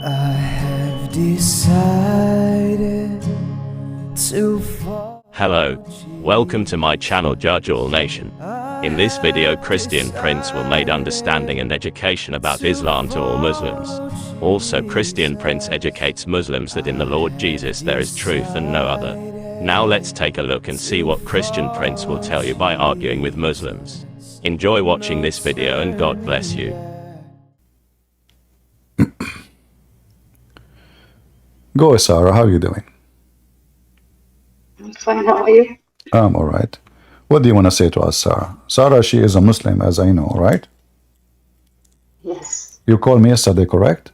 I have decided to fall. Hello, welcome to my channel Judge All Nation. In this video, Christian Prince will make understanding and education about Islam to all Muslims. Also, Christian Prince educates Muslims that in the Lord Jesus there is truth and no other. Now let's take a look and see what Christian Prince will tell you by arguing with Muslims. Enjoy watching this video and God bless you. Go, Sarah. How are you doing? I'm fine. How are you? I'm all right. What do you want to say to us, Sarah? Sarah, she is a Muslim, as I know, right? Yes. You called me yesterday, correct?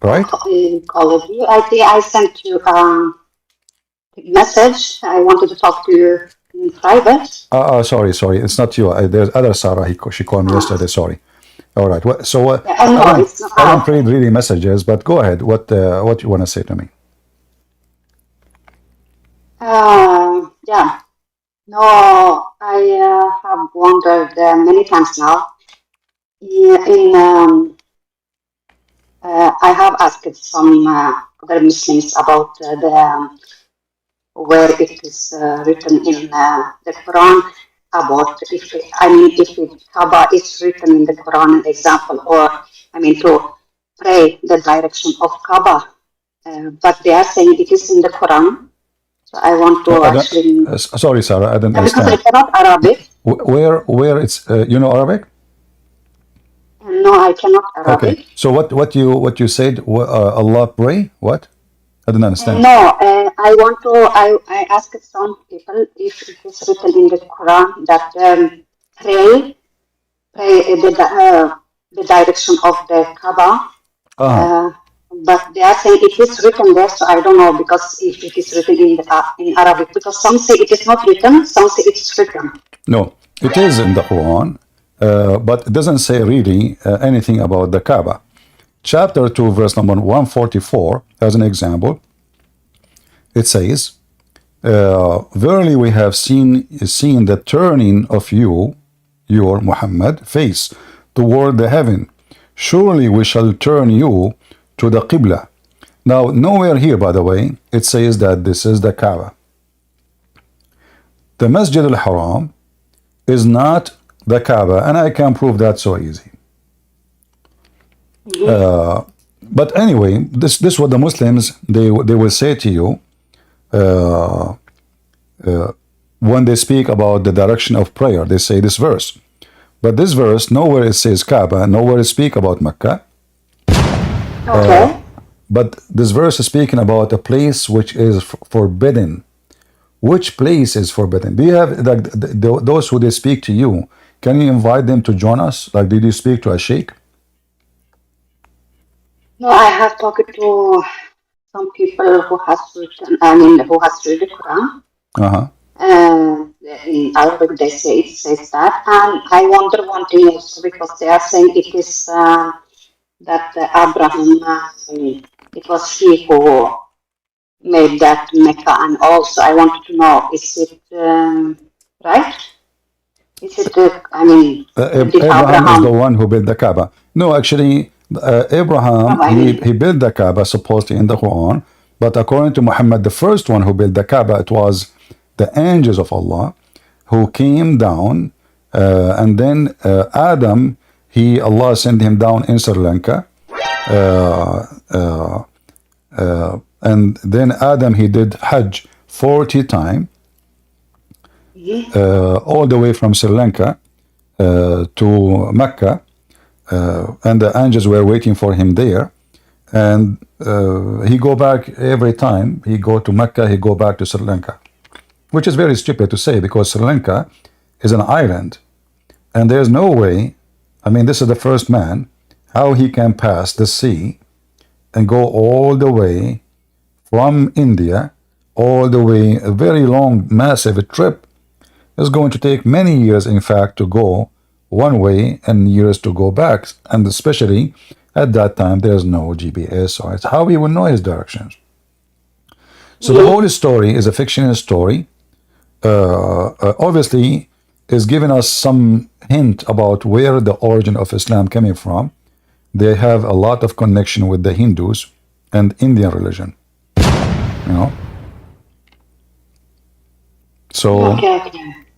Right? I called you. I think I sent you a message. I wanted to talk to you in private. Sorry. It's not you. There's other Sarah. She called me yesterday. Sorry. All right. So it's not I don't read really messages, but go ahead. What you want to say to me? Yeah. No, I have wondered many times now. I have asked some other Muslims about where it is written in the Quran about if Kaaba is written in the Quran, an example, or to pray the direction of Kaaba, but they are saying it is in the Quran. So I want to actually. Sorry, Sarah, I don't Because understand. I cannot Arabic. Where it's you know Arabic? No, I cannot Arabic. Okay. So what you said? Allah pray? What? I don't understand. No, I want to. I asked some people if it is written in the Quran that pray the direction of the Kaaba. But they are saying it is written there, so I don't know because if it is written in Arabic, because some say it is not written, some say it is written. No, it is in the Quran, but it doesn't say really anything about the Kaaba. Chapter 2, verse number 144, as an example, it says, verily we have seen the turning of your Muhammad face toward the heaven. Surely we shall turn you to the Qibla. Now, nowhere here, by the way, it says that this is the Kaaba. The Masjid al-Haram is not the Kaaba, and I can prove that so easy. But anyway, this is what the Muslims, they will say to you when they speak about the direction of prayer. They say this verse. But this verse, nowhere it says Kaaba, nowhere it speaks about Mecca. Okay. But this verse is speaking about a place which is forbidden. Which place is forbidden? Do you have those who they speak to you? Can you invite them to join us? Like, did you speak to a sheikh? No, I have talked to some people who has written. Who has read the Quran. In Arabic, they say it says that, and I wonder one thing also because they are saying it is that Abraham, it was he who made that Mecca, and also I wanted to know, is it right? Is it, Abraham is the one who built the Kaaba. No, actually, Abraham, he built the Kaaba supposedly in the Quran, but according to Muhammad, the first one who built the Kaaba, it was the angels of Allah who came down, and then Adam, Allah sent him down in Sri Lanka, and then Adam, he did Hajj 40 times, all the way from Sri Lanka to Mecca, and the angels were waiting for him there, and he go back every time he go to Mecca, he go back to Sri Lanka, which is very stupid to say because Sri Lanka is an island, and there's no way. This is the first man, how he can pass the sea and go all the way from India, all the way, a very long, massive trip. It's going to take many years, in fact, to go one way and years to go back. And especially at that time, there's no GPS, so it's how he will know his directions. So the whole story is a fictional story. Obviously, is giving us some hint about where the origin of Islam coming from. they have a lot of connection with the Hindus and Indian religion, you know. So Okay.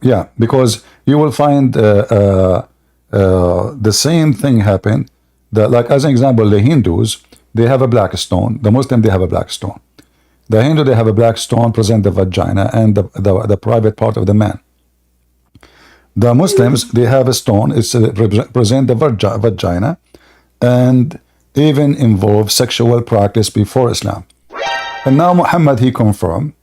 yeah, because you will find the same thing happen. That, like as an example, the Hindus, they have a black stone. The Muslim, they have a black stone. The Hindu, they have a black stone, present the vagina and the private part of the man. The Muslims, they have a stone, it's represent the vagina, and even involve sexual practice before Islam. And now Muhammad, he confirmed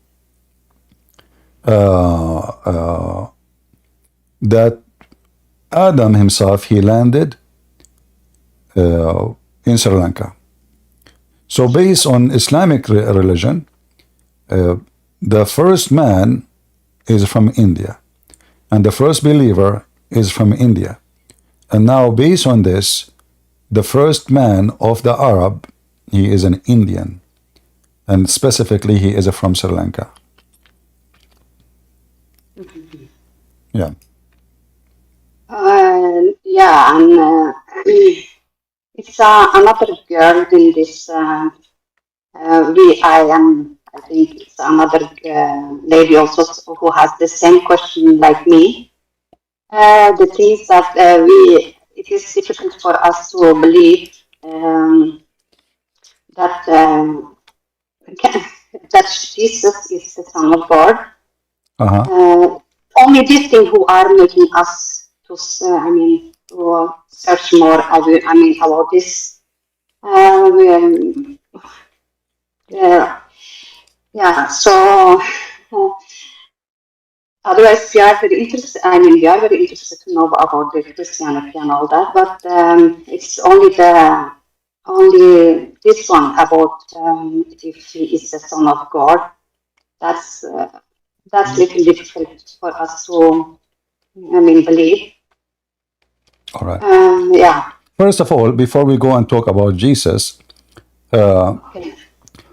that Adam himself, he landed in Sri Lanka. So based on Islamic religion, the first man is from India, and the first believer is from India. And now based on this, the first man of the Arab, he is an Indian, and specifically he is from Sri Lanka. Yeah. Yeah, and it's another girl in this. I think it's another lady also who has the same question like me. The things that it is difficult for us to believe that that Jesus is the Son of God. Only these things who are making us to search more. About this. Yeah. So. Otherwise, we are very interested. We are very interested to know about the Christianity and all that. But it's only this one about if he is the Son of God. That's little difficult for us to, believe. All right. Yeah. First of all, before we go and talk about Jesus, Okay.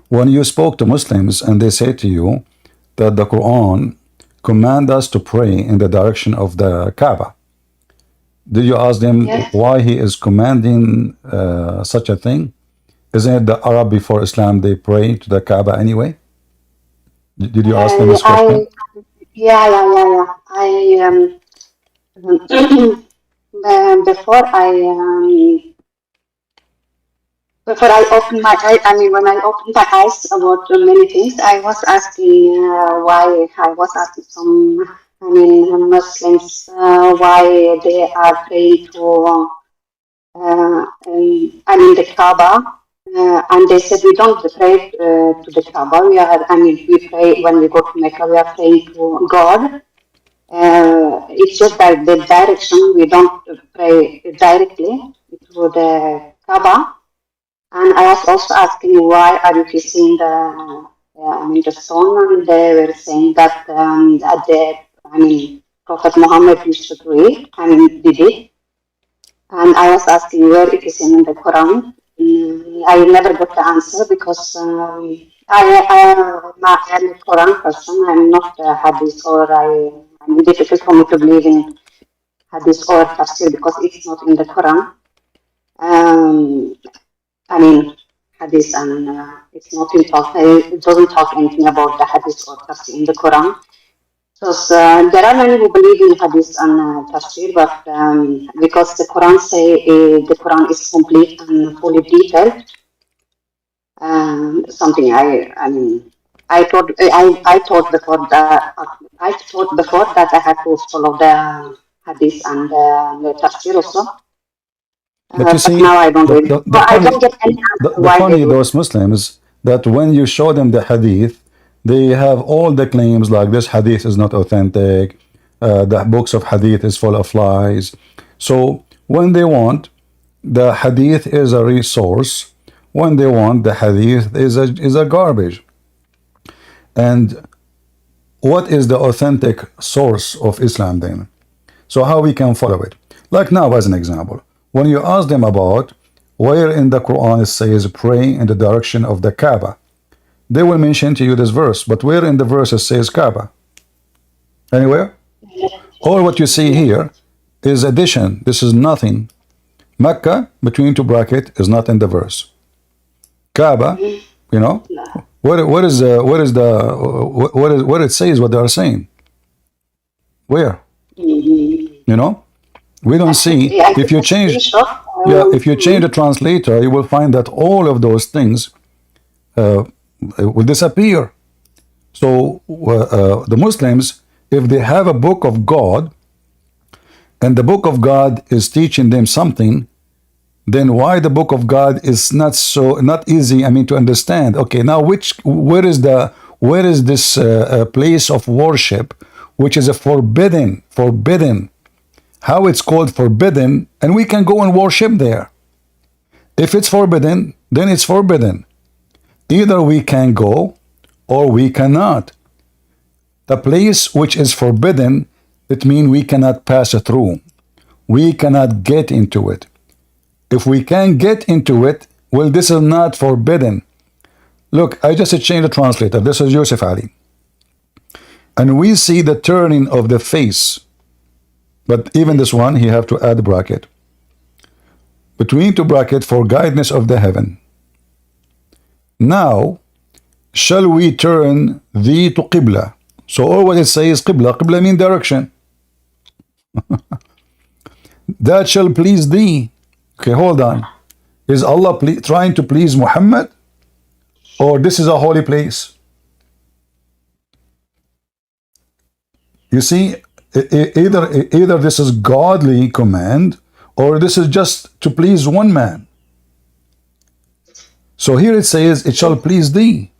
when you spoke to Muslims and they say to you that the Quran command us to pray in the direction of the Kaaba, did you ask them Yes. why he is commanding such a thing? Isn't it the Arab before Islam, they pray to the Kaaba anyway? Did you ask them this question? Yeah. Before I opened my eye, when I opened my eyes about many things, I was asking why. I was asking some, Muslims why they are praying to, the Kaaba, and they said we don't pray to the Kaaba. We pray when we go to Mecca. We are praying to God. It's just that the direction. We don't pray directly to the Kaaba. And I was also asking why are you kissing the stone, and they were saying that Prophet Muhammad used to do it, did it. And I was asking where it is in the Quran. I never got the answer because I'm a Quran person. I'm not a Hadith, or difficult for me to believe in Hadith or Tafsir because it's not in the Quran. Hadith, and it's not it doesn't talk anything about the Hadith or Tafsir in the Quran. Because there are many who believe in Hadith and Tafsir, but because the Quran say the Quran is complete and fully detailed, something I thought before that I had to follow the Hadith and the Tafsir also. But you see, now I don't really. I don't get any answer the why funny, they do. those Muslims, that when you show them the hadith, they have all the claims like this hadith is not authentic, the books of hadith is full of lies. So when they want, the hadith is a resource. When they want, the hadith is a garbage. And what is the authentic source of Islam then? So how we can follow it? Like now, as an example, when you ask them about where in the Quran it says pray in the direction of the Kaaba, they will mention to you this verse, but where in the verse it says Kaaba? Anywhere? All what you see here is addition. This is nothing Mecca, between two brackets, is not in the verse. Kaaba, you know, what it says, what they are saying. Where? You know, we don't see. If you change, if you change the translator, you will find that all of those things will disappear. So the Muslims, if they have a book of God, and the book of God is teaching them something, then why the book of God is not easy, I mean, to understand? Okay, now where is this place of worship which is a forbidden? How it's called forbidden, and we can go and worship there. If it's forbidden, then it's forbidden. Either we can go or we cannot. The place which is forbidden, it means we cannot pass it through. We cannot get into it. If we can get into it, well, this is not forbidden. Look, I just changed the translator. This is Yusuf Ali. And we see the turning of the face. But even this one, he have to add bracket. Between two bracket, for guidance of the heaven. Now, shall we turn thee to Qibla? So all what it says is Qibla. Qibla means direction. That shall please thee. Okay, hold on. Is Allah trying to please Muhammad? Or this is a holy place? You see, either this is godly command, or this is just to please one man. So here it says, it shall please thee.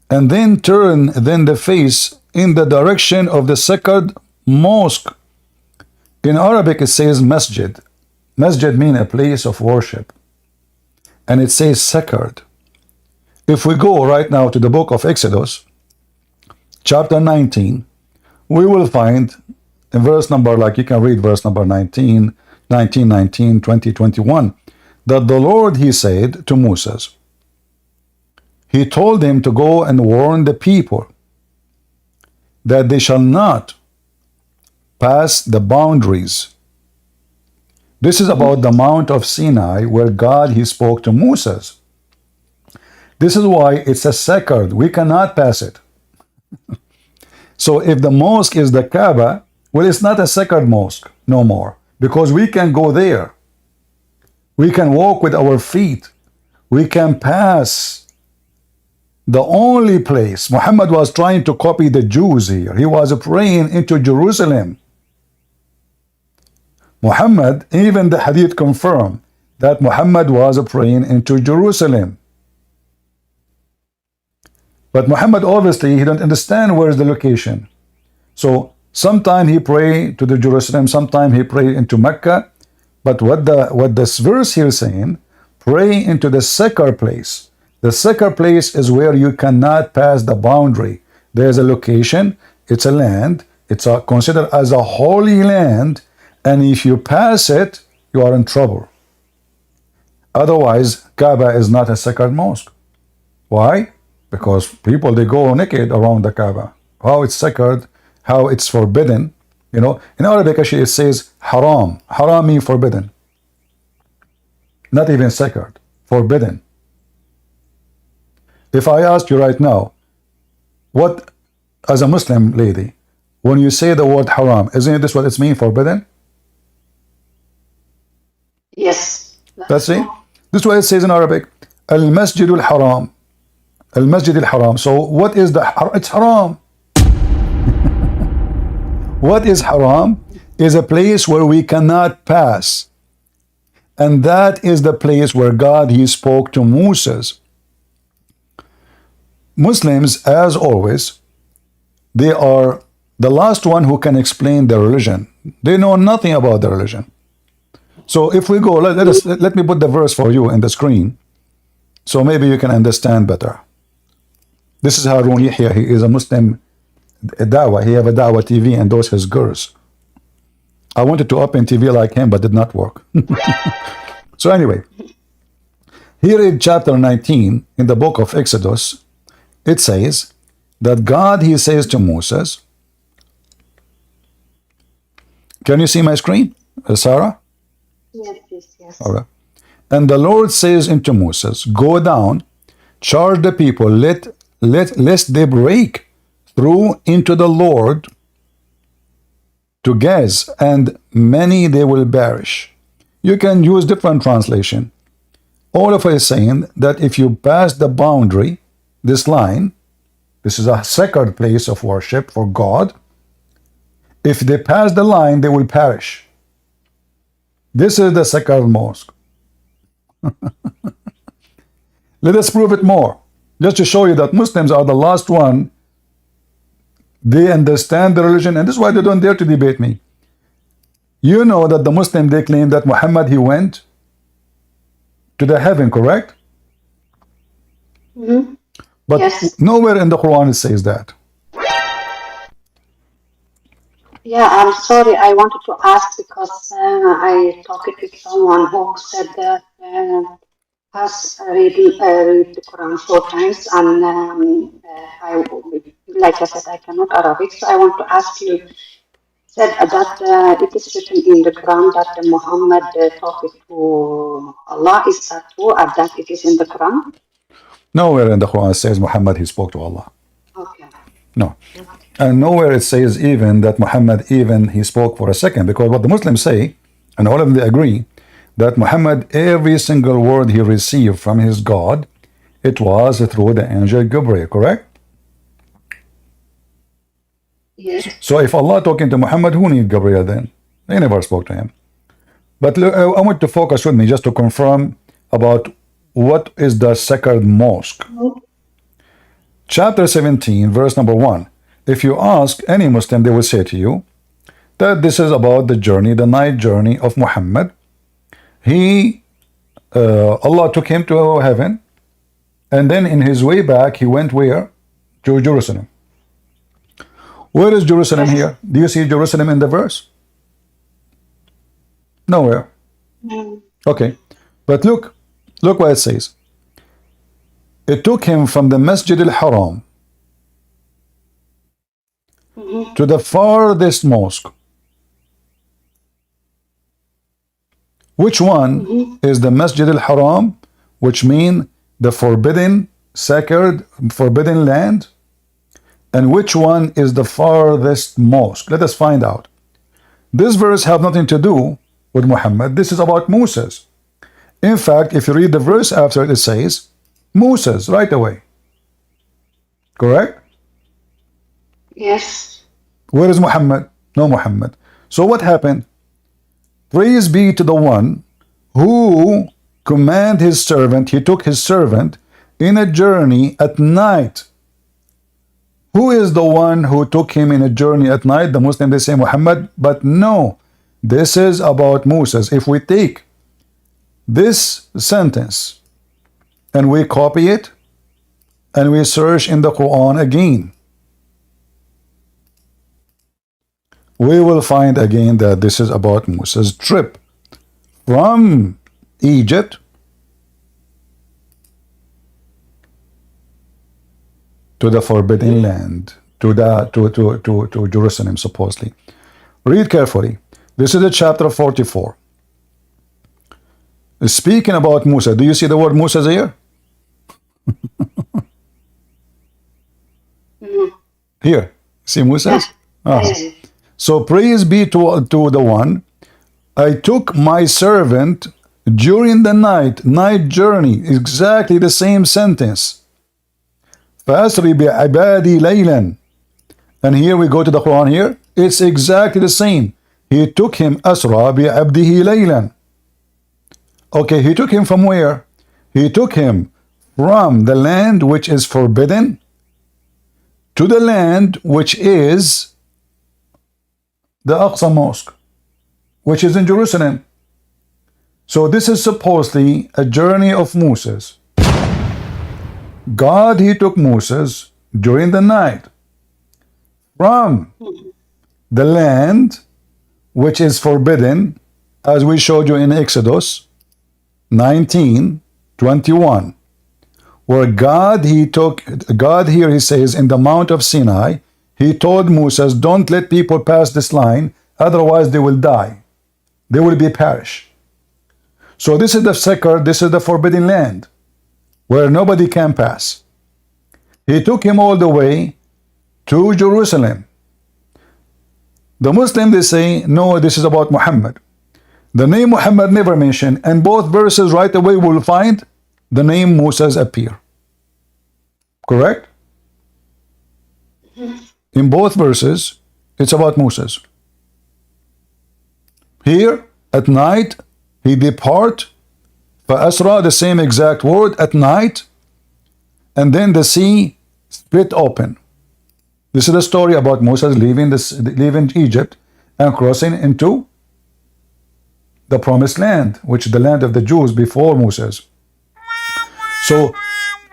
And then turn then the face in the direction of the sacred mosque. In Arabic it says masjid. Masjid means a place of worship. And it says sacred. If we go right now to the book of Exodus, chapter 19, we will find in verse number, like you can read verse number 19, 20, 21, that the Lord, he said to Moses, he told him to go and warn the people that they shall not pass the boundaries. This is about the Mount of Sinai, where God, he spoke to Moses. This is why it's a sacred. We cannot pass it. So if the mosque is the Kaaba, well, it's not a sacred mosque no more, because we can go there. We can walk with our feet. We can pass. The only place Muhammad was trying to copy the Jews here. He was praying into Jerusalem. Muhammad, even the hadith confirm that Muhammad was praying into Jerusalem. But Muhammad, obviously, he don't understand where is the location. So sometime he pray to the Jerusalem, sometime he pray into Mecca. But what this verse here is saying, pray into the sacred place. The sacred place is where you cannot pass the boundary. There's a location, it's a land, it's considered as a holy land, and if you pass it, you are in trouble. Otherwise, Kaaba is not a sacred mosque. Why? Because people, they go naked around the Kaaba. How it's sacred, how it's forbidden. You know, in Arabic actually it says haram. Haram means forbidden. Not even sacred, forbidden. If I ask you right now, what, as a Muslim lady, when you say the word haram, isn't this what it means, forbidden? Yes. Let's see. This is what it says in Arabic. Al-Masjid al-Haram. Al-Masjid al-Haram. So what is it's haram. What is haram? Is a place where we cannot pass. And that is the place where God, he spoke to Moses. Muslims, as always, they are the last one who can explain their religion. They know nothing about the religion. So if we go, let me put the verse for you in the screen, so maybe you can understand better. This is Harun Yahya. He is a Muslim dawah. He have a dawah TV and those his girls. I wanted to open TV like him, but did not work. So anyway, here in chapter 19 in the book of Exodus, it says that God, he says to Moses, can you see my screen, Sarah? Yes, yes. Yes. All right. And the Lord says unto Moses, go down, charge the people, lest they break through into the Lord to Gaz, and many they will perish. You can use different translation. All of it is saying that if you pass the boundary, this line, this is a sacred place of worship for God. If they pass the line, they will perish. This is the sacred mosque. Let us prove it more. Just to show you that Muslims are the last one. They understand the religion, and this is why they don't dare to debate me. You know that the Muslim, they claim that Muhammad, he went to the heaven, correct? Mm-hmm. But yes. Nowhere in the Quran it says that. Yeah, I'm sorry. I wanted to ask because I talked with someone who said that has read the Quran 4 times, and like I said, I cannot Arabic, so I want to ask you. Said that it is written in the Quran that Muhammad talked to Allah. Is that true? And that it is in the Quran? Nowhere in the Quran it says Muhammad, he spoke to Allah. Okay. No. And nowhere it says even that Muhammad, even he spoke for a second, because what the Muslims say, and all of them they agree, that Muhammad, every single word he received from his God, it was through the angel Gabriel, correct? Yes. So if Allah talking to Muhammad, who need Gabriel then? They never spoke to him. But I want to focus with me just to confirm about what is the sacred mosque. Chapter 17, verse number 1. If you ask any Muslim, they will say to you that this is about the journey, the night journey of Muhammad. Allah took him to heaven, and then in his way back, he went where? To Jerusalem. Where is Jerusalem here? Do you see Jerusalem in the verse? Nowhere. Okay. But look what it says. It took him from the Masjid al-Haram to the farthest mosque. Which one is the Masjid al-Haram, which means the forbidden, sacred, forbidden land? And which one is the farthest mosque? Let us find out. This verse have nothing to do with Muhammad. This is about Moses. In fact, if you read the verse after it, it says Moses right away. Correct? Yes. Where is Muhammad? No Muhammad. So what happened? Praise be to the one who commanded his servant. He took his servant in a journey at night. Who is the one who took him in a journey at night? The Muslim, they say Muhammad, but no, this is about Moses. If we take this sentence and we copy it and we search in the Quran again, we will find again that this is about Moses' trip from Egypt to the forbidden land, to Jerusalem, supposedly. Read carefully. This is the chapter 44. Speaking about Musa. Do you see the word Musa here? Here. See Musa? So praise be to the one. I took my servant during the night journey. Exactly the same sentence. فَأَسْرِ بِعِبَادِي لَيْلًا. And here we go to the Quran here. It's exactly the same. He took him أَسْرَ بِعَبْدِهِ لَيْلًا. Okay, he took him from where? He took him from the land which is forbidden to the land which is the Aqsa Mosque, which is in Jerusalem. So this is supposedly a journey of Moses. God, he took Moses during the night from the land which is forbidden, as we showed you in Exodus 19:21, where God here, he says, in the Mount of Sinai, he told Moses, don't let people pass this line, otherwise they will die. They will be perished. So this is the sacred, this is the forbidden land where nobody can pass. He took him all the way to Jerusalem. The Muslim, they say, no, this is about Muhammad. The name Muhammad never mentioned, and both verses right away will find the name Moses appear. Correct? In both verses, it's about Moses. Here, at night, he depart, فَأَسْرَى, the same exact word, at night, and then the sea split open. This is the story about Moses leaving Egypt and crossing into the promised land, which is the land of the Jews before Moses. So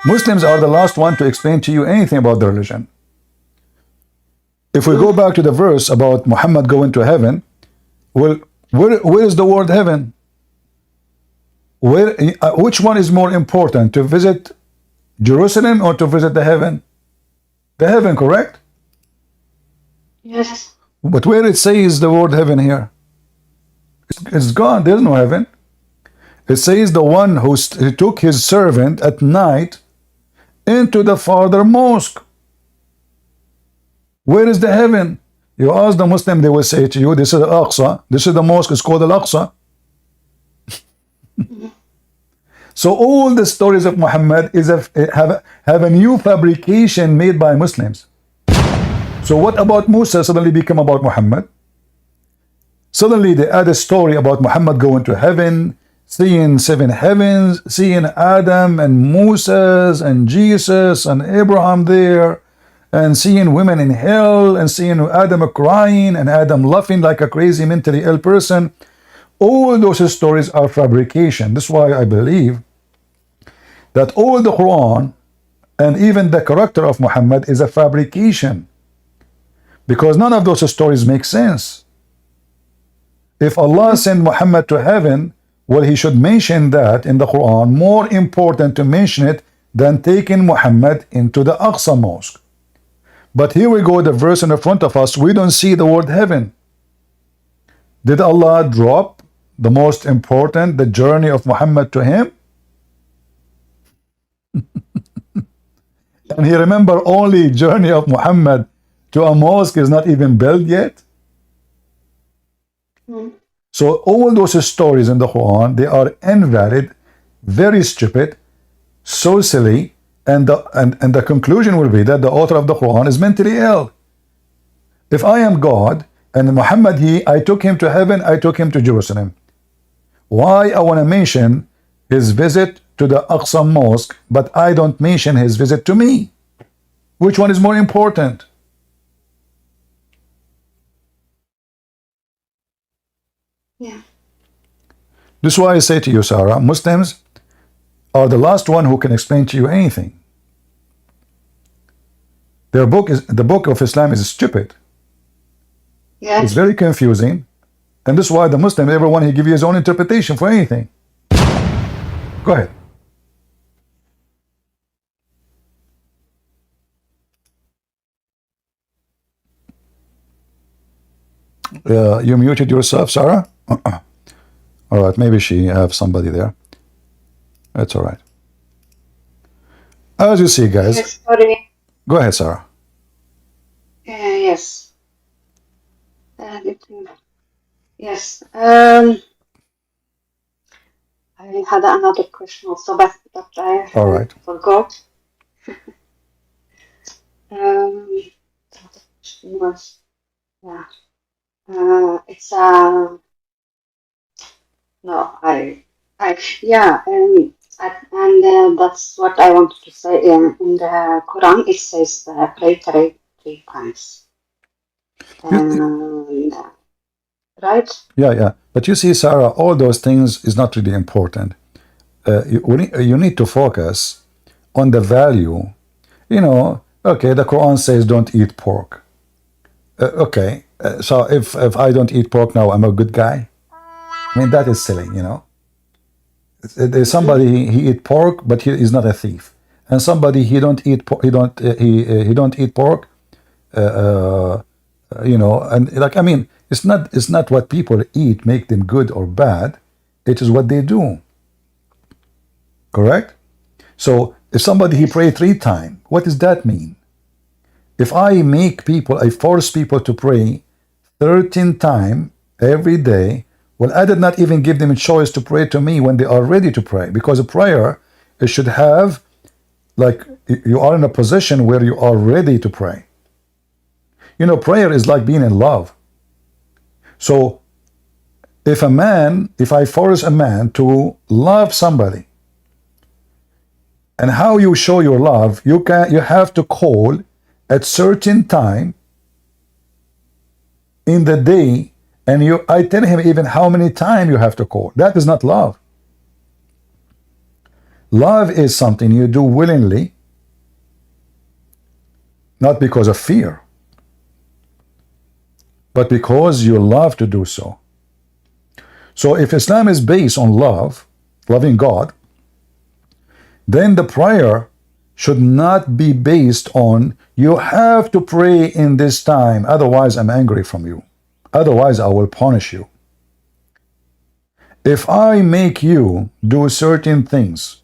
Muslims are the last one to explain to you anything about the religion. If we go back to the verse about Muhammad going to heaven, well, where is the word heaven? Which one is more important, to visit Jerusalem or to visit the heaven? The heaven, correct? Yes. But where it says the word heaven here? It's gone. There's no heaven. It says the one who took his servant at night into the farther mosque. Where is the heaven? You ask the Muslim, they will say to you, this is Al-Aqsa. This is the mosque, it's called Al-Aqsa. So all the stories of Muhammad have a new fabrication made by Muslims. So what about Musa suddenly become about Muhammad? Suddenly they add a story about Muhammad going to heaven, seeing 7 heavens, seeing Adam and Moses and Jesus and Abraham there, and seeing women in hell, and seeing Adam crying and Adam laughing like a crazy mentally ill person. All those stories are fabrication. That's why I believe that all the Quran and even the character of Muhammad is a fabrication, because none of those stories make sense. If Allah sent Muhammad to heaven, well, he should mention that in the Quran. More important to mention it than taking Muhammad into the Aqsa Mosque. But here we go, the verse in the front of us, we don't see the word heaven. Did Allah drop the most important, the journey of Muhammad to him? And he remember only journey of Muhammad to a mosque is not even built yet. So all those stories in the Quran, they are invalid, very stupid, so silly, and the conclusion will be that the author of the Quran is mentally ill. If I am God and Muhammad, I took him to heaven, I took him to Jerusalem, why I want to mention his visit to the Aqsa Mosque, but I don't mention his visit to me? Which one is more important? Yeah. This is why I say to you, Sarah, Muslims are the last one who can explain to you anything. Their book is, the book of Islam is stupid. Yeah. It's very confusing, and this is why the Muslim, everyone, he give you his own interpretation for anything. Go ahead. You muted yourself, Sarah? All right, maybe she have somebody there. That's all right. As you see, guys. Yes, sorry. Go ahead, Sarah. Yes. Yes. I had another question also, but I All right. forgot. The other question was, yeah. It's no, yeah, and that's what I wanted to say. In the Quran, it says pray three times. And, right? Yeah. But you see, Sarah, all those things is not really important. You need to focus on the value. You know, okay, the Quran says don't eat pork. Okay, so if I don't eat pork now, I'm a good guy. I mean, that is silly, you know. There's somebody he eat pork, but he is not a thief, and somebody he don't eat pork. He don't eat pork. You know, and like, I mean, it's not what people eat make them good or bad. It is what they do. Correct? So if somebody he pray 3 times, what does that mean? If I force people to pray 13 times every day, well, I did not even give them a choice to pray to me when they are ready to pray, because a prayer, it should have, like, you are in a position where you are ready to pray. You know, prayer is like being in love. So if I force a man to love somebody, and how you show your love, you have to call at certain time in the day, and I tell him even how many times you have to call. That is not love. Love is something you do willingly, not because of fear, but because you love to do so. So if Islam is based on love, loving God, then the prayer should not be based on you have to pray in this time, otherwise I'm angry from you. Otherwise I will punish you. If I make you do certain things,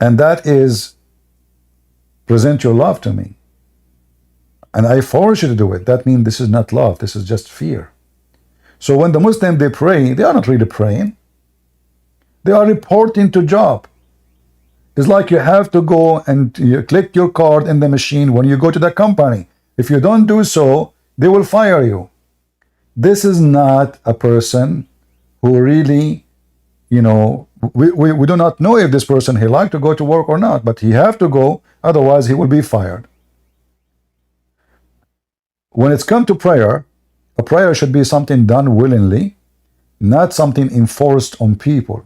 and that is present your love to me, and I force you to do it, that means this is not love, this is just fear. So when the Muslims, they pray, they are not really praying. They are reporting to job. It's like you have to go and you click your card in the machine when you go to the company. If you don't do so, they will fire you. This is not a person who really, you know, we do not know if this person, he like to go to work or not, but he have to go, otherwise he will be fired. When it's come to prayer, a prayer should be something done willingly, not something enforced on people.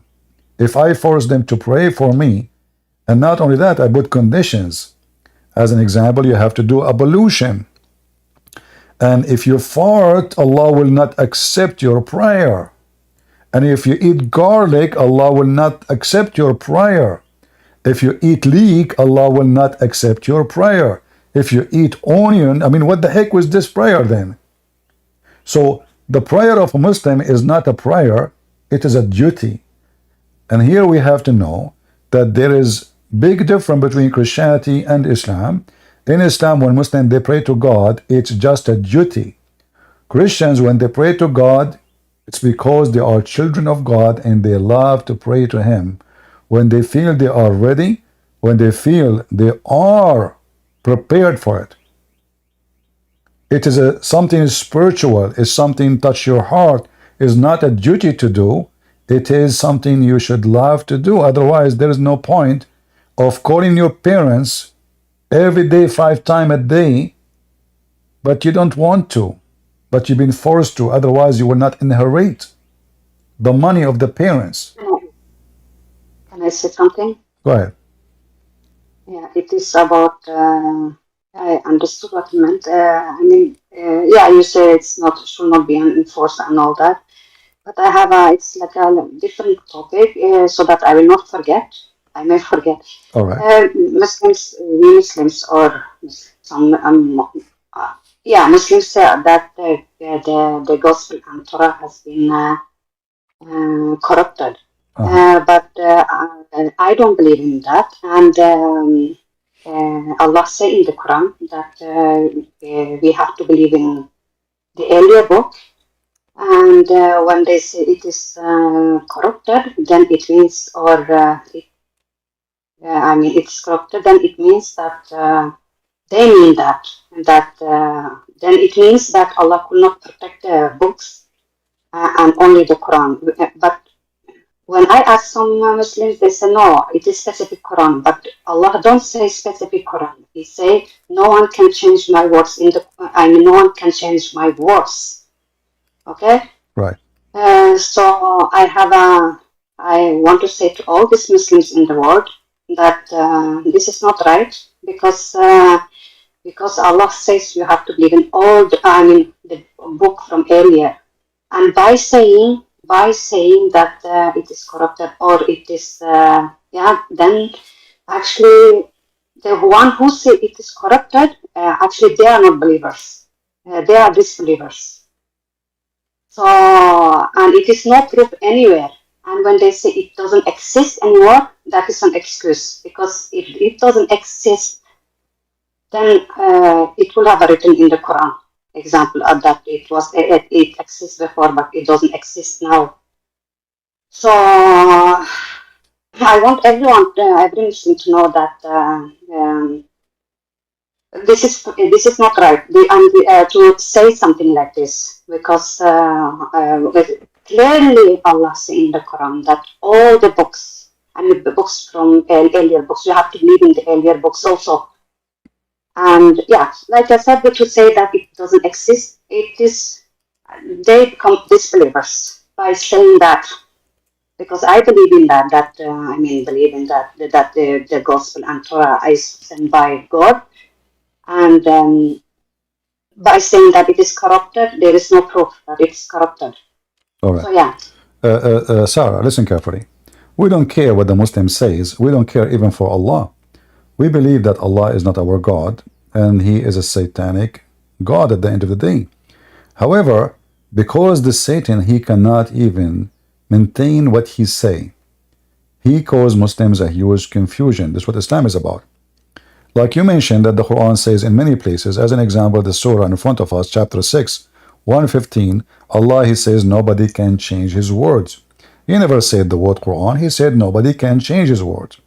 If I force them to pray for me, and not only that, I put conditions. As an example, you have to do ablution. And if you fart, Allah will not accept your prayer. And if you eat garlic, Allah will not accept your prayer. If you eat leek, Allah will not accept your prayer. If you eat onion, I mean, what the heck was this prayer then? So the prayer of a Muslim is not a prayer, it is a duty. And here we have to know that there is big difference between Christianity and Islam. In Islam, when Muslims, they pray to God, it's just a duty. Christians, when they pray to God, it's because they are children of God and they love to pray to Him. When they feel they are ready, when they feel they are prepared for it. It is something spiritual, it's something touch your heart, is not a duty to do. It is something you should love to do. Otherwise, there is no point of calling your parents every day, 5 times a day, but you don't want to, but you've been forced to. Otherwise, you will not inherit the money of the parents. Can I say something? Go ahead. Yeah, it is about, I understood what you meant. Yeah, you say it's not, should not be enforced and all that. But I have it's like a different topic, so that I will not forget. I may forget. All right. Muslims or some, Muslims say that the gospel and Torah has been corrupted. But I don't believe in that. And Allah say in the Quran that we have to believe in the earlier book. And when they say it is corrupted, then it means, it's corrupted, then it means that they mean that then it means that Allah could not protect the books and only the Quran. But when I ask some Muslims, they say no, it is specific Quran. But Allah don't say specific Quran. He say no one can change my words no one can change my words. Okay. Right. So I want to say to all these Muslims in the world that this is not right, because Allah says you have to believe in all the book from earlier, and by saying that it is corrupted or it is then actually the one who say it is corrupted, actually they are not believers, they are disbelievers. So, and it is not proof anywhere. And when they say it doesn't exist anymore, that is an excuse, because if it doesn't exist, then it will have a written in the Quran. Example of that it exists before, but it doesn't exist now. So I want every Muslim to know that this is not right. To say something like this, because clearly Allah says in the Quran that all the books, and the books from earlier books, you have to believe in the earlier books also. And yeah, like I said, but to say that it doesn't exist, they become disbelievers by saying that. Because I believe in that. Believe in that the gospel and Torah is sent by God, and by saying that it is corrupted, there is no proof that it's corrupted. All right. So yeah. Sarah, listen carefully. We don't care what the Muslim says. We don't care even for Allah. We believe that Allah is not our God, and He is a satanic God at the end of the day. However, because the Satan, he cannot even maintain what he say, he caused Muslims a huge confusion. That's what Islam is about. Like you mentioned that the Quran says in many places, as an example, the surah in front of us, chapter 6, 115, Allah, He says nobody can change His words. He never said the word Quran. He said nobody can change His words.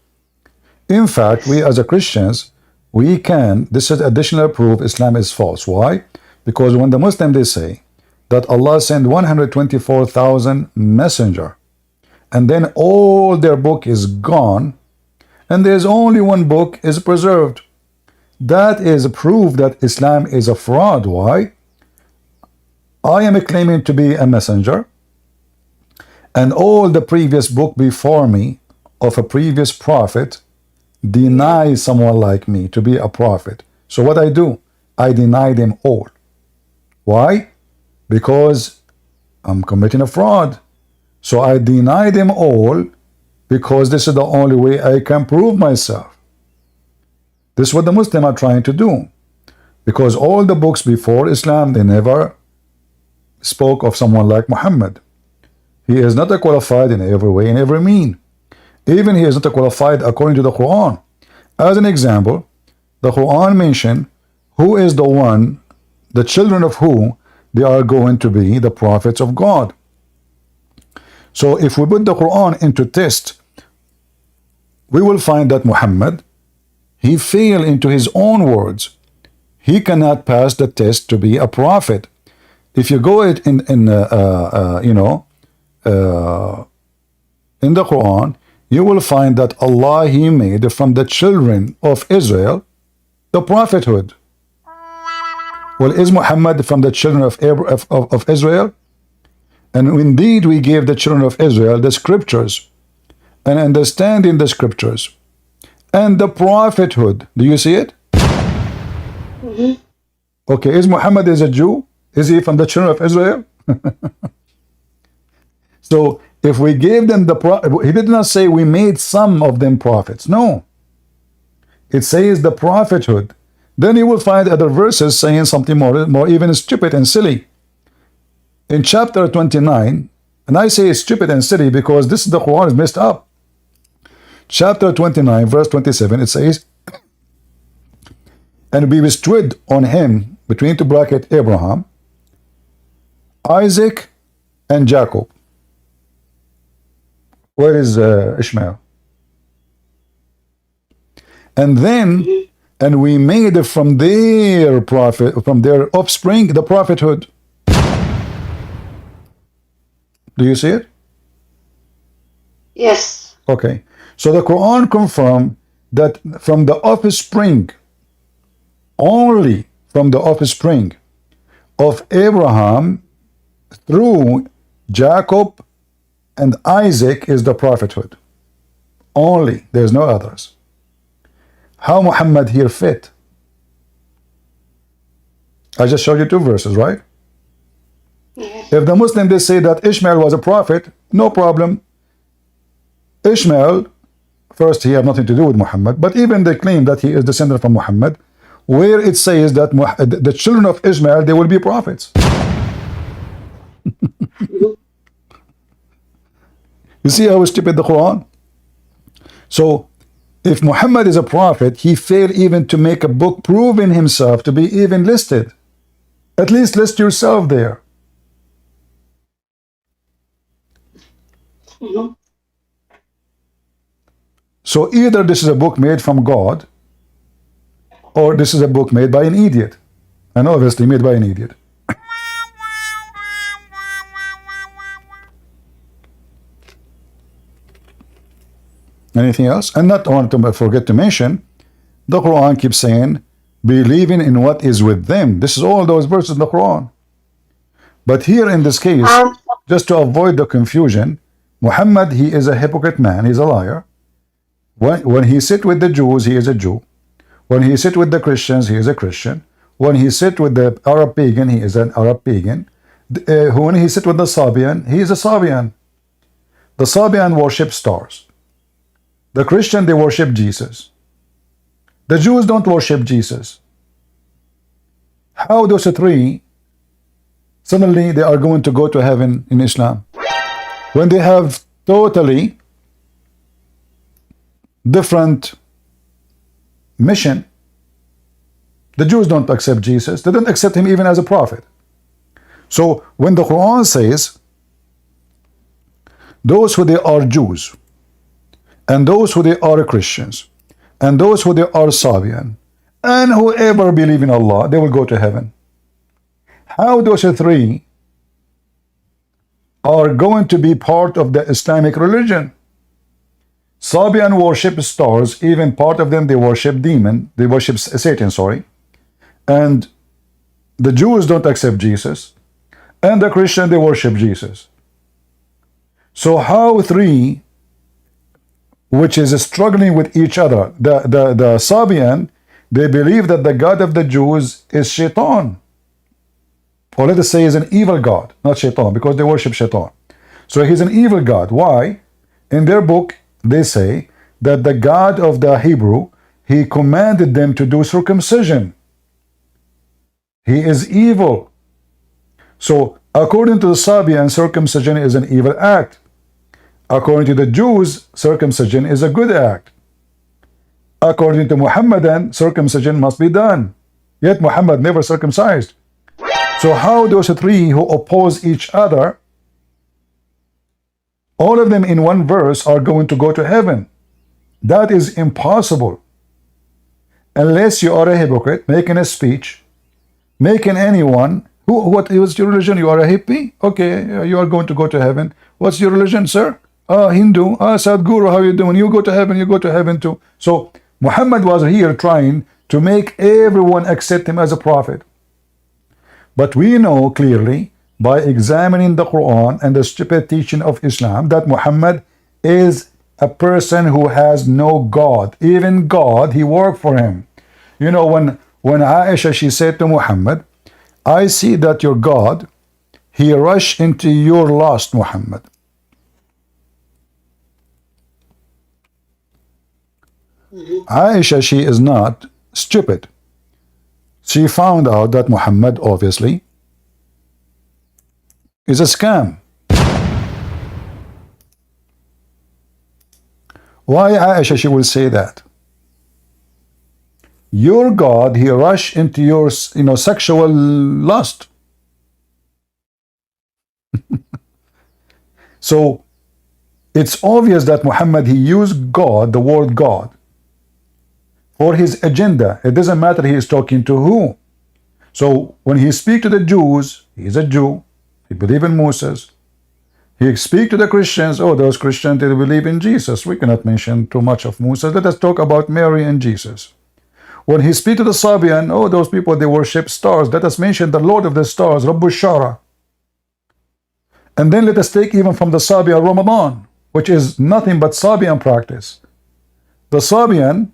In fact, we as a Christians, we can, this is additional proof Islam is false. Why? Because when the Muslims, they say that Allah sent 124,000 messenger, and then all their book is gone, and there's only one book is preserved. That is a proof that Islam is a fraud. Why? I am claiming to be a messenger, and all the previous book before me of a previous prophet deny someone like me to be a prophet. So what I do? I deny them all. Why? Because I'm committing a fraud. So I deny them all because this is the only way I can prove myself. This is what the Muslims are trying to do. Because all the books before Islam, they never spoke of someone like Muhammad. He is not qualified in every way, in every mean. Even he is not qualified according to the Quran. As an example, the Quran mentioned who is the one, the children of who they are going to be the prophets of God. So if we put the Quran into test, we will find that Muhammad, he failed into his own words. He cannot pass the test to be a prophet. If you go it in the Quran, you will find that Allah, He made from the children of Israel the prophethood. Well, is Muhammad from the children of Israel? And indeed, we gave the children of Israel the scriptures and understanding the scriptures and the prophethood. Do you see it? Okay, is Muhammad is a Jew? Is he from the children of Israel? So if we gave them he did not say we made some of them prophets. No. It says the prophethood. Then you will find other verses saying something more even stupid and silly. In chapter 29, and I say it's stupid and silly because this is the Quran is messed up. Chapter 29, verse 27, it says, and we bestowed on him, between two brackets, Abraham, Isaac, and Jacob. Where is Ishmael? And then, and we made from their prophet, from their offspring, the prophethood. Do you see it? Yes. Okay. So the Quran confirms that from the offspring, only from the offspring of Abraham through Jacob and Isaac is the prophethood. Only. There's no others. How Muhammad here fit? I just showed you two verses, right? Yes. If the Muslim they say that Ishmael was a prophet, no problem. Ishmael, first he have nothing to do with Muhammad, but even they claim that he is descendant from Muhammad, where it says that the children of Ishmael, they will be prophets. You see how stupid the Quran? So, if Muhammad is a prophet, he failed even to make a book proving himself to be even listed. At least list yourself there. So either this is a book made from God, or this is a book made by an idiot. And obviously made by an idiot. Anything else? And not want to forget to mention, the Quran keeps saying, believing in what is with them. This is all those verses in the Quran. But here in this case, just to avoid the confusion, Muhammad, he is a hypocrite man. He's a liar. When he sit with the Jews, he is a Jew. When he sit with the Christians, he is a Christian. When he sit with the Arab pagan, he is an Arab pagan. When he sit with the Sabian, he is a Sabian. The Sabian worship stars. The Christian, they worship Jesus. The Jews don't worship Jesus. How those three suddenly they are going to go to heaven in Islam when they have totally different mission? The Jews don't accept Jesus. They don't accept him even as a prophet. So when the Quran says those who they are Jews, and those who they are Christians, and those who they are Sabian, and whoever believe in Allah, they will go to heaven. How those three are going to be part of the Islamic religion? Sabian worship stars, even part of them they worship demon, they worship Satan, sorry. And the Jews don't accept Jesus, and the Christian they worship Jesus. So how three which is struggling with each other, the Sabian, they believe that the God of the Jews is Shaitan, or let us say is an evil God, not Shaitan, because they worship Shaitan. So he's an evil God. Why? In their book they say that the God of the Hebrew, he commanded them to do circumcision. He is evil. So according to the Sabian, circumcision is an evil act. According to the Jews, circumcision is a good act. According to Muhammadan, circumcision must be done. Yet Muhammad never circumcised. So how those three who oppose each other, all of them in one verse are going to go to heaven? That is impossible. Unless you are a hypocrite, making a speech, making anyone, what is your religion? You are a hippie? Okay, you are going to go to heaven. What's your religion, sir? Hindu. Sadhguru, how you doing? You go to heaven too. So Muhammad was here trying to make everyone accept him as a prophet. But we know clearly by examining the Quran and the stupid teaching of Islam that Muhammad is a person who has no God. Even God, he worked for him. You know, when Aisha, she said to Muhammad, I see that your God, he rushed into your lust, Muhammad. Aisha, she is not stupid. She found out that Muhammad obviously is a scam. Why Aisha she will say that? Your God, he rushed into your sexual lust. So it's obvious that Muhammad, he used God, the word God, for his agenda. It doesn't matter he is talking to who. So when he speaks to the Jews, he is a Jew, he believes in Moses. He speaks to the Christians, oh, those Christians, they believe in Jesus. We cannot mention too much of Moses. Let us talk about Mary and Jesus. When he speaks to the Sabian, oh, those people, they worship stars. Let us mention the Lord of the stars, Rabbu Shara. And then let us take even from the Sabian Ramadan, which is nothing but Sabian practice. The Sabian,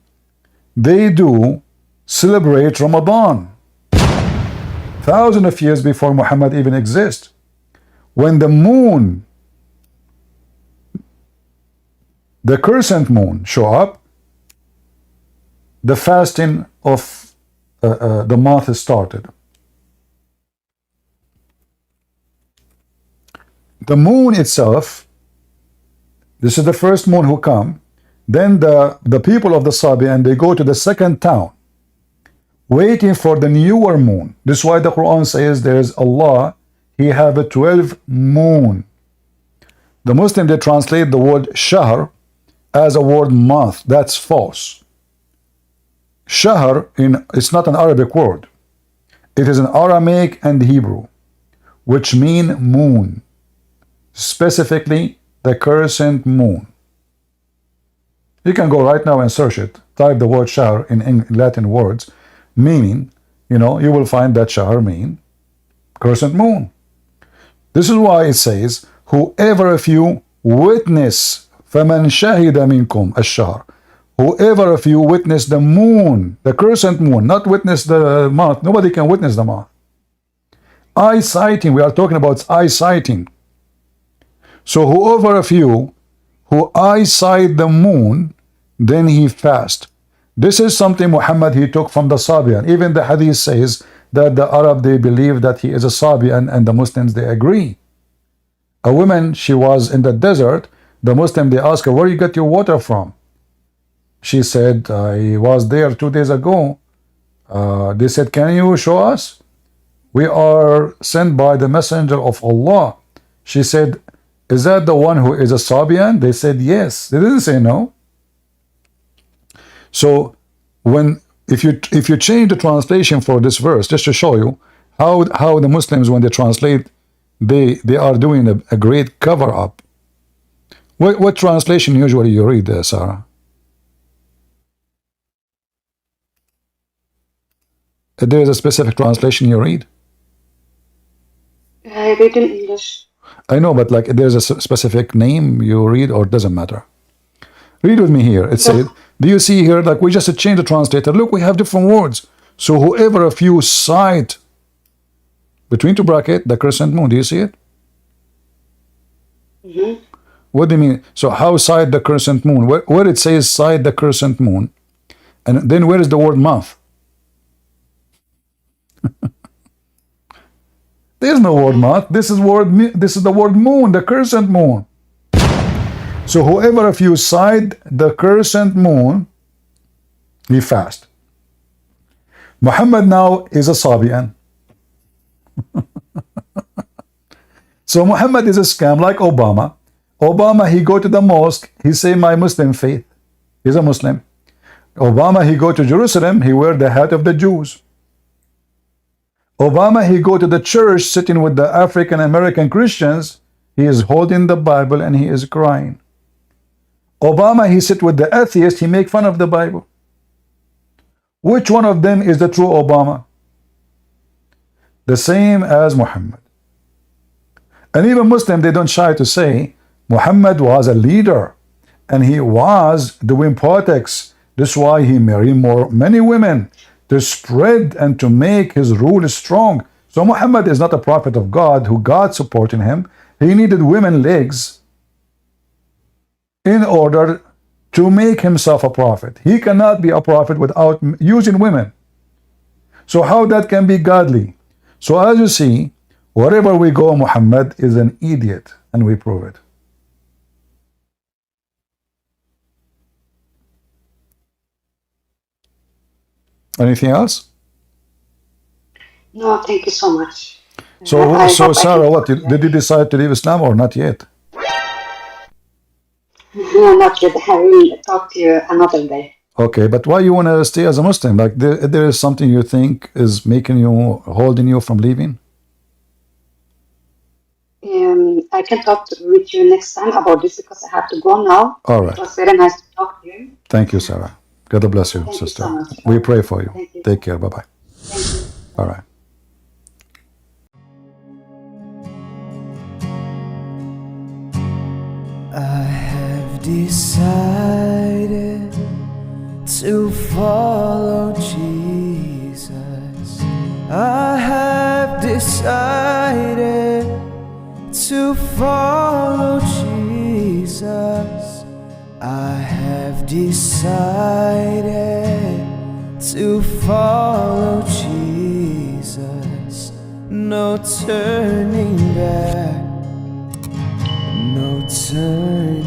they do celebrate Ramadan thousands of years before Muhammad even exists. When the moon, the crescent moon, show up, the fasting of the month is started. The moon itself, this is the first moon who come. Then the people of the Sabian, they go to the second town, waiting for the newer moon. This is why the Quran says there is Allah, He have a 12 moon. The Muslim, they translate the word shahr as a word month. That's false. Shahr, it's not an Arabic word. It is an Aramaic and Hebrew, which mean moon, specifically the crescent moon. You can go right now and search it. Type the word shahr in Latin words, meaning, you will find that shahr mean crescent moon. This is why it says, whoever of you witness, فَمَنْ شَهِدَ مِنْكُمْ الشَّهْرِ, whoever of you witness the moon, the crescent moon, not witness the month. Nobody can witness the month. Eye sighting, we are talking about eye sighting. So whoever of you who eyesight the moon, then he fast. This is something Muhammad, he took from the Sabian. Even the hadith says that the Arab, they believe that he is a Sabian, and the Muslims, they agree. A woman, she was in the desert. The Muslim, they asked her, where you get your water from? She said, I was there 2 days ago. They said, can you show us? We are sent by the messenger of Allah. She said, is that the one who is a Sabian? They said yes. They didn't say no. So if you change the translation for this verse, just to show you how the Muslims, when they translate, they are doing a great cover up. What translation usually you read there, Sarah? There is a specific translation you read? I read in English. I know, but like there's a specific name you read, or it doesn't matter. Read with me here. It said, do you see here, like we just changed the translator. Look, we have different words. So whoever of you sight, between two bracket, the crescent moon, do you see it? Mm-hmm. What do you mean? So how sight the crescent moon? Where it says sight the crescent moon, and then where is the word month? There's no word month. This is the word moon, the crescent moon. So whoever of you sight the crescent moon, he fast. Muhammad now is a Sabian. So Muhammad is a scam like Obama. Obama, he go to the mosque, he say my Muslim faith. He's a Muslim. Obama, he go to Jerusalem, he wear the hat of the Jews. Obama, he go to the church sitting with the African American Christians, he is holding the Bible and he is crying. Obama, he sit with the atheist, he make fun of the Bible. Which one of them is the true Obama? The same as Muhammad. And even Muslim, they don't shy to say Muhammad was a leader and he was doing politics. This is why he married many women, to spread and to make his rule strong. So Muhammad is not a prophet of God who God supporting him. He needed women legs in order to make himself a prophet. He cannot be a prophet without using women. So how that can be godly? So as you see, wherever we go, Muhammad is an idiot, and we prove it. Anything else? No, thank you so much. So Sarah, what did you decide to leave Islam or not yet? No, not yet. I will talk to you another day. Okay, but why you want to stay as a Muslim? Like there is something you think is making you, holding you from leaving? I can talk with you next time about this because I have to go now. All right. It was very nice to talk to you. Thank you, Sarah. God bless you, Thank you sister. so much. We pray for you. Thank you. Take care. Bye-bye. Thank you. All right. I have decided to follow Jesus. I have decided to follow Jesus. I have decided to follow Jesus. No turning back. eternity.